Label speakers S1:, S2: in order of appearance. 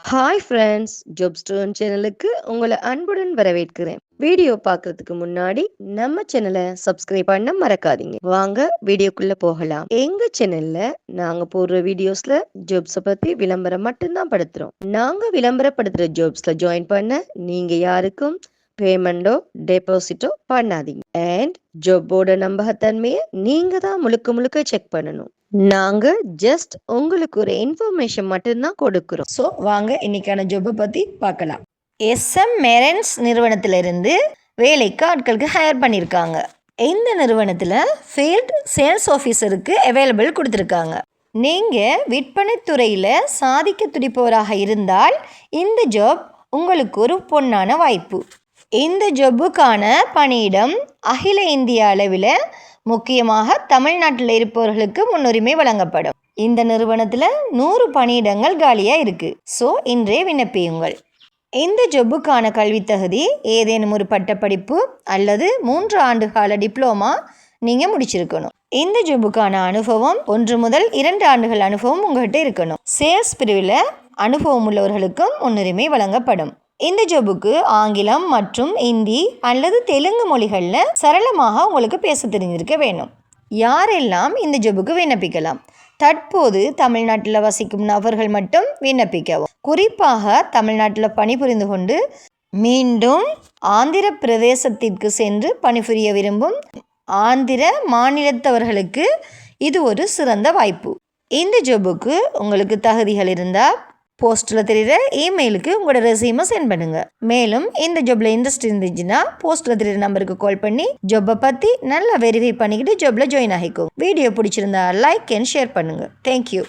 S1: Hi friends, job stone சேனலுக்கு உங்களை அன்புடன் வரவேற்கிறேன். வீடியோ பார்க்கறதுக்கு முன்னாடி நம்ம சேனலை சப்ஸ்கிரைப் பண்ண மறக்காதீங்க. வாங்க வீடியோக்குள்ள போகலாம். எங்க சேனல்ல நாங்க போடுற வீடியோஸ்ல ஜாப்ஸை பத்தி விளம்பரம் மட்டும்தான் படுத்துறோம். நாங்க விளம்பரப்படுத்துற ஜாப்ஸ்ல ஜாயின் பண்ண நீங்க யாருக்கும் பேமெண்டோ டெபாசிட்டோ பண்ணாதீங்க. அண்ட் ஜாப்போட நம்பகத்தன்மையை நீங்க தான் முழுக்க முழுக்க செக் பண்ணணும். நாங்க ஜஸ்ட் உங்களுக்கு ஒரு இன்ஃபர்மேஷன் மட்டும்தான் கொடுக்குறோம். ஸோ வாங்க இன்னைக்கான ஜாப்பை பற்றி பார்க்கலாம்.
S2: SM மெரன்ஸ் நிறுவனத்திலிருந்து வேலைக்கு ஆட்களுக்கு ஹையர் பண்ணியிருக்காங்க. இந்த நிறுவனத்தில் ஃபீல்ட் சேல்ஸ் ஆஃபீஸருக்கு அவைலபிள் கொடுத்துருக்காங்க. நீங்கள் விற்பனை துறையில் சாதிக்க துடிப்பவராக இருந்தால் இந்த ஜாப் உங்களுக்கு ஒரு பொன்னான வாய்ப்பு. இந்த ஜாப்புக்கான பணியிடம் அகில இந்திய அளவில் முக்கியமாக தமிழ்நாட்டில் இருப்பவர்களுக்கு முன்னுரிமை வழங்கப்படும். இந்த நிறுவனத்தில் 100 பணியிடங்கள் காலியாக இருக்குது. ஸோ இன்றே விண்ணப்பியுங்கள். இந்த ஜாப்புக்கான கல்வி தகுதி ஏதேனும் ஒரு பட்டப்படிப்பு அல்லது 3 ஆண்டு கால டிப்ளமா நீங்கள் முடிச்சிருக்கணும். இந்த ஜாப்புக்கான அனுபவம் 1 முதல் 2 ஆண்டுகள் அனுபவம் உங்கள்கிட்ட இருக்கணும். சேல்ஸ் பிரிவில் அனுபவம் உள்ளவர்களுக்கும் முன்னுரிமை வழங்கப்படும். இந்த ஜாபுக்கு ஆங்கிலம் மற்றும் இந்தி அல்லது தெலுங்கு மொழிகளில் சரளமாக உங்களுக்கு பேச தெரிஞ்சிருக்க வேணும். யாரெல்லாம் இந்த ஜாபுக்கு விண்ணப்பிக்கலாம்? தற்போது தமிழ்நாட்டில் வசிக்கும் நபர்கள் மட்டும் விண்ணப்பிக்கவும். குறிப்பாக தமிழ்நாட்டில் பணிபுரிந்து கொண்டு மீண்டும் ஆந்திர பிரதேசத்திற்கு சென்று பணிபுரிய விரும்பும் ஆந்திர மாநிலத்தவர்களுக்கு இது ஒரு சிறந்த வாய்ப்பு. இந்த ஜாபுக்கு உங்களுக்கு தகுதிகள் இருந்தால் போஸ்ட்டில் தெரிகிற இமெயிலுக்கு உங்களோட ரெசியூமை சென்ட் பண்ணுங்கள். மேலும் இந்த ஜாப்பில் இன்ட்ரெஸ்ட் இருந்துச்சுன்னா போஸ்ட்டில் தெரிகிற நம்பருக்கு கால் பண்ணி ஜாப்பை பற்றி நல்லா வெரிஃபை பண்ணிக்கிட்டு ஜாப்பில் ஜாயின் ஆகிக்கும். வீடியோ பிடிச்சிருந்தா லைக் அண்ட் ஷேர் பண்ணுங்கள். தேங்க்யூ.